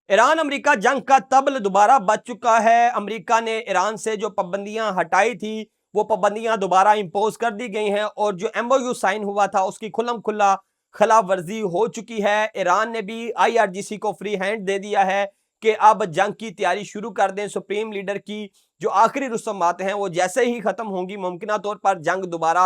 Iran America जंग का तबल दोबारा बच चुका है। अमेरिका ने ईरान से जो पाबंदियां हटाई थी वो पाबंदियां दोबारा इंपोज कर दी गई हैं और जो एमओयू साइन हुआ था उसकी खुल्लम खुल्ला खिलाफ वर्जी हो चुकी है। ईरान ने भी आईआरजीसी को फ्री हैंड दे दिया है कि अब जंग की तैयारी शुरू कर दें। सुप्रीम लीडर की जो आखिरी रस्मात हैं वो जैसे ही खत्म होंगी मुमकिन तौर पर जंग दोबारा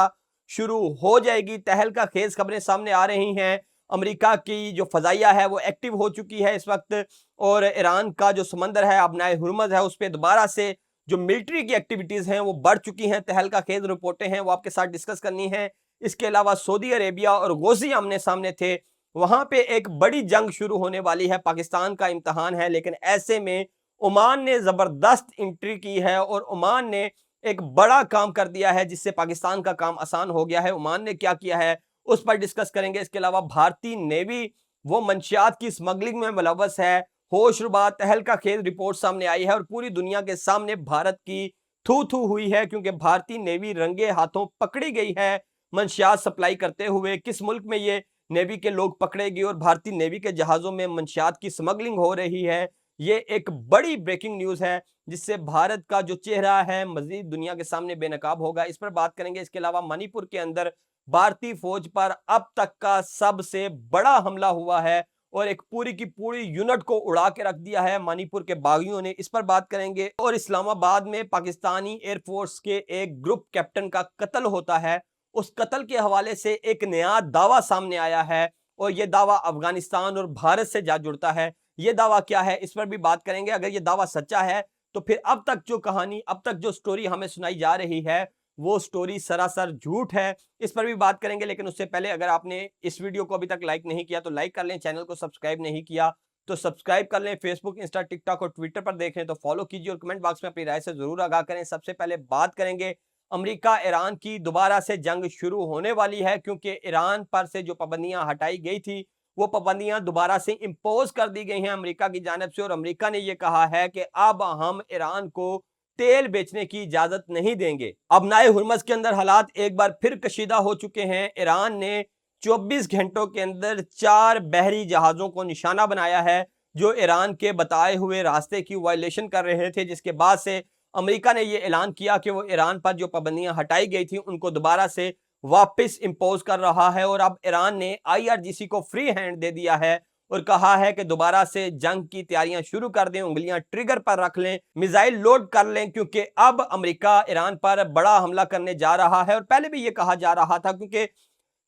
शुरू हो जाएगी। तहलका खेज खबरें सामने आ रही हैं। अमेरिका की जो फजाइया है वो एक्टिव हो चुकी है इस वक्त और ईरान का जो समंदर है अपनाए हुर्मुज है उस पर दोबारा से जो मिलिट्री की एक्टिविटीज हैं वो बढ़ चुकी हैं। तहलका खेज रिपोर्टें हैं वो आपके साथ डिस्कस करनी है। इसके अलावा सऊदी अरेबिया और गोजी आमने सामने थे, वहां पे एक बड़ी जंग शुरू होने वाली है, पाकिस्तान का इम्तहान है। लेकिन ऐसे में ओमान ने जबरदस्त एंट्री की है और ओमान ने एक बड़ा काम कर दिया है जिससे पाकिस्तान का काम आसान हो गया है। ओमान ने क्या किया है उस पर डिस्कस करेंगे। इसके अलावा भारतीय नेवी वो मंशियात की स्मगलिंग में मुलव्वस है। होशरुबा तहलका खेज रिपोर्ट सामने आई है और पूरी दुनिया के सामने भारत की थू थू हुई है क्योंकि भारतीय नेवी रंगे हाथों पकड़ी गई है मंशियात सप्लाई करते हुए। किस मुल्क में ये नेवी के लोग पकड़े गए और भारतीय नेवी के जहाजों में मंशियात की स्मगलिंग हो रही है। ये एक बड़ी ब्रेकिंग न्यूज है जिससे भारत का जो चेहरा है मजीद दुनिया के सामने बेनकाब होगा। इस पर बात करेंगे। इसके अलावा मणिपुर के अंदर भारतीय फौज पर अब तक का सबसे बड़ा हमला हुआ है और एक पूरी की पूरी यूनिट को उड़ा के रख दिया है मणिपुर के बागियों ने। इस पर बात करेंगे। और इस्लामाबाद में पाकिस्तानी एयरफोर्स के एक ग्रुप कैप्टन का कत्ल होता है, उस कत्ल के हवाले से एक नया दावा सामने आया है और यह दावा अफगानिस्तान और भारत से जा जुड़ता है। यह दावा क्या है इस पर भी बात करेंगे। अगर यह दावा सच्चा है तो फिर अब तक जो कहानी, अब तक जो स्टोरी हमें सुनाई जा रही है वो स्टोरी सरासर झूठ है। इस पर भी बात करेंगे। लेकिन उससे पहले अगर आपने इस वीडियो को अभी तक लाइक नहीं किया तो लाइक कर लें, चैनल को सब्सक्राइब नहीं किया तो सब्सक्राइब कर लें, फेसबुक, इंस्टा, टिकटॉक और ट्विटर पर देख रहे हैं तो फॉलो कीजिए और कमेंट बॉक्स में अपनी राय से जरूर आगाह करें। सबसे पहले बात करेंगे अमेरिका ईरान की दोबारा से जंग शुरू होने वाली है क्योंकि ईरान पर से जो पाबंदियां हटाई गई थी वो पाबंदियां दोबारा से इंपोज कर दी गई हैं अमेरिका की जानिब से। और अमेरिका ने यह कहा है कि अब हम ईरान को तेल बेचने की इजाजत नहीं देंगे। अब नाए हुर्मुज के अंदर हालात एक बार फिर कशीदा हो चुके हैं। ईरान ने 24 घंटों के अंदर 4 बहरी जहाजों को निशाना बनाया है जो ईरान के बताए हुए रास्ते की वायलेशन कर रहे थे, जिसके बाद से अमेरिका ने यह ऐलान किया कि वो ईरान पर जो पाबंदियां हटाई गई थी उनको दोबारा से वापस इंपोज कर रहा है। और अब ईरान ने आईआरजीसी को फ्री हैंड दे दिया है और कहा है कि दोबारा से जंग की तैयारियां शुरू कर दें, उंगलियां ट्रिगर पर रख लें, मिसाइल लोड कर लें क्योंकि अब अमेरिका ईरान पर बड़ा हमला करने जा रहा है। और पहले भी ये कहा जा रहा था क्योंकि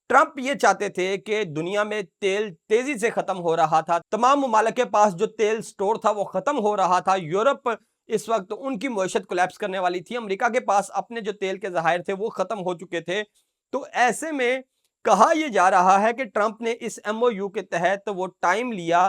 ट्रंप ये चाहते थे कि दुनिया में तेल तेजी से खत्म हो रहा था, तमाम मुमालिक के पास जो तेल स्टोर था वो खत्म हो रहा था। यूरोप इस वक्त उनकी मईशत कोलैप्स करने वाली थी, अमेरिका के पास अपने जो तेल के जहायर थे वो खत्म हो चुके थे। तो ऐसे में कहा यह जा रहा है कि ट्रंप ने इस एमओयू के तहत वो टाइम लिया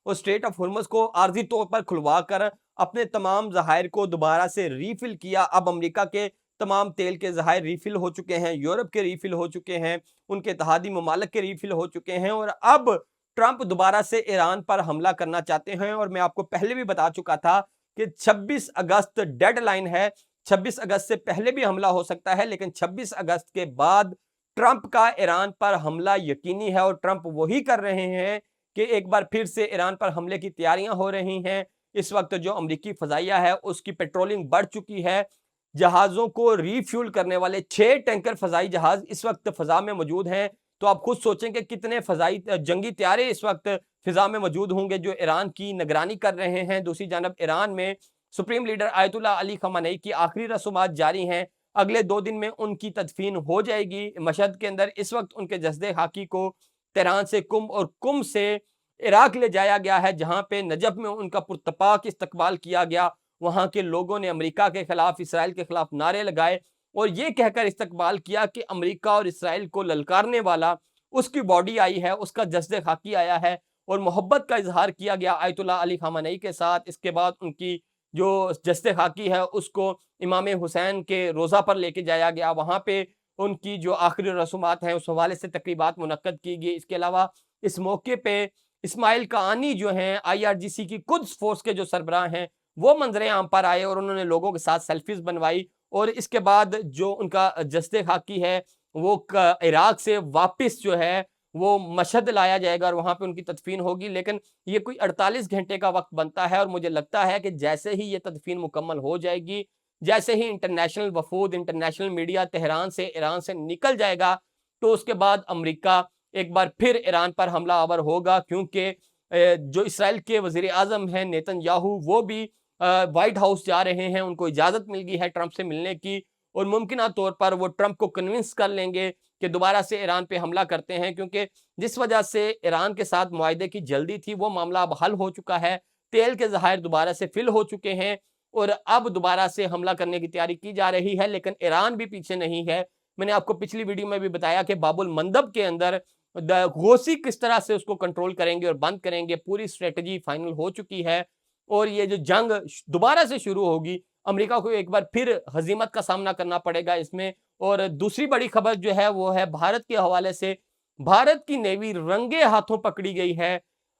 और स्ट्रेट ऑफ हुर्मुज को आर्जी तौर पर खुलवा कर अपने तमाम जहायर को दोबारा से रीफिल किया। अब अमेरिका के तमाम तेल के जहायर रीफिल हो चुके हैं, यूरोप के रीफिल हो चुके हैं, उनके इत्तेहादी ममालिक के रीफिल हो चुके हैं और अब ट्रंप दोबारा से ईरान पर हमला करना चाहते हैं। और मैं आपको पहले भी बता चुका था कि 26 अगस्त डेडलाइन है, 26 अगस्त से पहले भी हमला हो सकता है लेकिन 26 अगस्त के बाद ट्रंप का ईरान पर हमला यकीनी है। और ट्रंप वही कर रहे हैं कि एक बार फिर से ईरान पर हमले की तैयारियां हो रही हैं। इस वक्त जो अमेरिकी फजाइया है उसकी पेट्रोलिंग बढ़ चुकी है। जहाजों को रीफ्यूल करने वाले 6 टैंकर फजाई जहाज इस वक्त फजा में मौजूद हैं। तो आप खुद सोचें कि कितने फजाई जंगी त्यारे इस वक्त फिजा में मौजूद होंगे जो ईरान की निगरानी कर रहे हैं। दूसरी जानब ईरान में सुप्रीम लीडर आयतुल्ला अली खamenei की आखिरी रसूमात जारी हैं। अगले 2 दिन में उनकी तदफीन हो जाएगी मशहद के अंदर। इस वक्त उनके जस्दे खाकी को तेहरान से कुम और कुम से इराक ले जाया गया है जहां पे नजफ में उनका पुरतपाक इस्तकबाल किया गया। वहां के लोगों ने अमेरिका के खिलाफ, इसराइल के खिलाफ नारे लगाए और ये कहकर इस्तकबाल किया कि अमेरिका और इसराइल को ललकारने वाला उसकी बॉडी आई है, उसका जस्दे खाकी आया है और मोहब्बत का इजहार किया गया आयतुल्ला अली खamenei के साथ। इसके बाद उनकी जो जस्ते खाकी है उसको इमाम हुसैन के रोज़ा पर लेके जाया गया, वहाँ पे उनकी जो आखिरी रसूमात हैं उस हवाले से तकरीबात मुनक्कद की गई। इसके अलावा इस मौके पे इस्माइल कानी जो हैं आईआरजीसी की कुद्स फोर्स के जो सरबराह हैं वो मंजरे आम पर आए और उन्होंने लोगों के साथ सेल्फीज बनवाई। और इसके बाद जो उनका जस्ते खाकी है वो इराक से वापस जो है वो मशहद लाया जाएगा और वहाँ पे उनकी तदफीन होगी। लेकिन ये कोई 48 घंटे का वक्त बनता है और मुझे लगता है कि जैसे ही ये तदफीन मुकम्मल हो जाएगी, जैसे ही इंटरनेशनल वफूद, इंटरनेशनल मीडिया तेहरान से, ईरान से निकल जाएगा, तो उसके बाद अमेरिका एक बार फिर ईरान पर हमलावर होगा, क्योंकि जो इसराइल के वज़ीर आज़म हैं नेतन्याहू, वो भी व्हाइट हाउस जा रहे हैं, उनको इजाज़त मिल गई है ट्रंप से मिलने की और मुमकिना तौर पर वो ट्रंप को कन्विंस कर लेंगे कि दोबारा से ईरान पे हमला करते हैं, क्योंकि जिस वजह से ईरान के साथ मुआहदे की जल्दी थी, वो मामला अब हल हो चुका है। तेल के ज़खायर दोबारा से फिल हो चुके हैं और अब दोबारा से हमला करने की तैयारी की जा रही है, लेकिन ईरान भी पीछे नहीं है। मैंने आपको पिछली वीडियो में भी बताया कि बाबुल मंदब के अंदर गोसी किस तरह से उसको कंट्रोल करेंगे और बंद करेंगे, पूरी स्ट्रेटजी फाइनल हो चुकी है और ये जो जंग दोबारा से शुरू होगी, अमेरिका को एक बार फिर हजीमत का सामना करना पड़ेगा इसमें। और दूसरी बड़ी खबर जो है वो है भारत के हवाले से। भारत की नेवी रंगे हाथों पकड़ी गई है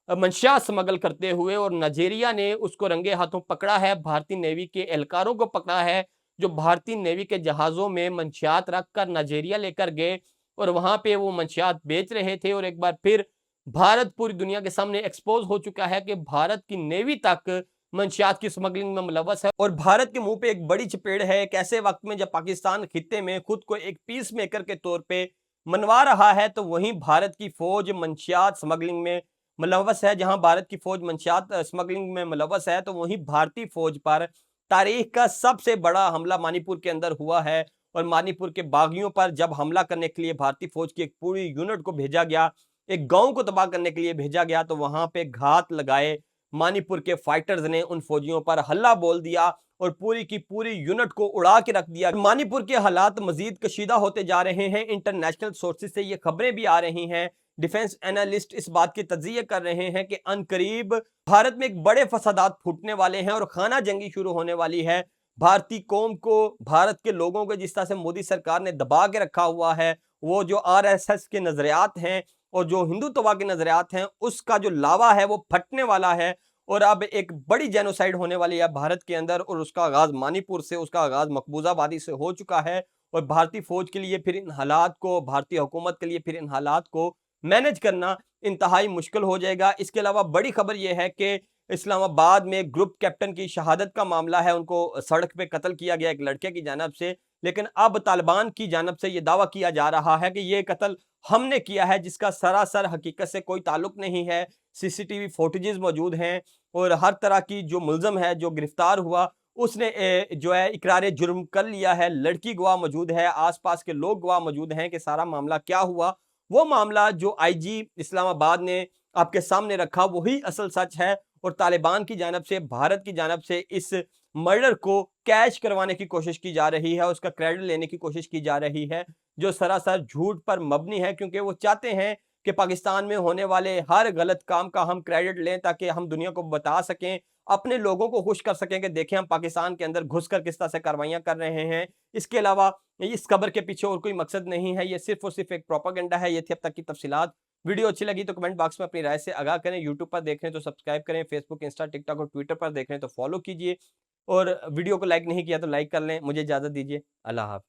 मंशियात स्मगल करते हुए और नाइजीरिया ने उसको रंगे हाथों पकड़ा है, भारतीय नेवी के एहलकारों को पकड़ा है, जो भारतीय नेवी के जहाज़ों में मंशियात रखकर नाइजीरिया लेकर गए और वहाँ पे वो मंशियात बेच रहे थे। और एक बार फिर भारत पूरी दुनिया के सामने एक्सपोज़ हो चुका है कि भारत की नेवी तक मंशियात की स्मगलिंग में मुलव्वस है और भारत के मुँह पे एक बड़ी चपेट है एक ऐसे वक़्त में जब पाकिस्तान खित्ते में खुद को एक पीस मेकर के तौर पे मनवा रहा है, तो वहीं भारत की फ़ौज मंशियात स्मगलिंग में मुलव्वस है। जहां भारत की फ़ौज मंशियात स्मगलिंग में मुलव्वस है, तो वहीं भारतीय फ़ौज पर तारीख का सबसे बड़ा हमला मणिपुर के अंदर हुआ है और मणिपुर के बागियों पर जब हमला करने के लिए भारतीय फ़ौज की एक पूरी यूनिट को भेजा गया, एक गाँव को तबाह करने के लिए भेजा गया, तो वहां पे घात लगाए मणिपुर के फाइटर्स ने उन फौजियों पर हल्ला बोल दिया और पूरी की पूरी यूनिट को उड़ा के रख दिया। मणिपुर के हालात मजीद कशीदा होते जा रहे हैं। इंटरनेशनल सोर्सेज से ये खबरें भी आ रही हैं, डिफेंस एनालिस्ट इस बात की तज्जिया कर रहे हैं कि अनकरीब भारत में एक बड़े फसादात फूटने वाले हैं और खाना जंगी शुरू होने वाली है। भारतीय कौम को, भारत के लोगों को जिस तरह से मोदी सरकार ने दबा के रखा हुआ है, वो जो आरएसएस के नजरियात हैं और जो हिंदुत्व के नजरियात हैं, उसका जो लावा है वो फटने वाला है और अब एक बड़ी जेनोसाइड होने वाली है भारत के अंदर और उसका आगाज मणिपुर से, उसका आगाज मकबूजा वादी से हो चुका है और भारतीय फौज के लिए फिर इन हालात को, भारतीय हुकूमत के लिए फिर इन हालात को मैनेज करना इंतहाई मुश्किल हो जाएगा। इसके अलावा बड़ी खबर यह है कि इस्लामाबाद में ग्रुप कैप्टन की शहादत का मामला है, उनको सड़क पे कत्ल किया गया एक लड़के की जानिब से, लेकिन अब तालिबान की जानिब से यह दावा किया जा रहा है कि यह कत्ल हमने किया है, जिसका सरासर हकीकत से कोई ताल्लुक नहीं है। सीसीटीवी फुटेजेस मौजूद हैं और हर तरह की जो मुल्ज़म है, जो गिरफ्तार हुआ, उसने जो है इकरार जुर्म कर लिया है। लड़की गवाह मौजूद है, आसपास के लोग गवाह मौजूद हैं कि सारा मामला क्या हुआ। वो मामला जो आईजी इस्लामाबाद ने आपके सामने रखा वही असल सच है और तालिबान की जानिब से, भारत की जानिब से इस मर्डर को कैश करवाने की कोशिश की जा रही है, उसका क्रेडिट लेने की कोशिश की जा रही है, जो सरासर झूठ पर मबनी है, क्योंकि वो चाहते हैं कि पाकिस्तान में होने वाले हर गलत काम का हम क्रेडिट लें ताकि हम दुनिया को बता सकें, अपने लोगों को खुश कर सकें कि देखें हम पाकिस्तान के अंदर घुसकर किस तरह से कार्रवाइयां कर रहे हैं। इसके अलावा इस खबर के पीछे और कोई मकसद नहीं है, ये सिर्फ और सिर्फ एक प्रोपेगेंडा है। ये थी अब तक की तफसीलात। वीडियो अच्छी लगी तो कमेंट बॉक्स में अपनी राय से आगाह करें। यूट्यूब पर देख रहे हैं तो सब्सक्राइब करें, फेसबुक, इंस्टा, टिकटॉक और ट्विटर पर देख रहे हैं तो फॉलो कीजिए और वीडियो को लाइक नहीं किया तो लाइक कर लें। मुझे इजाज़त दीजिए। अल्लाह हाफ़िज़।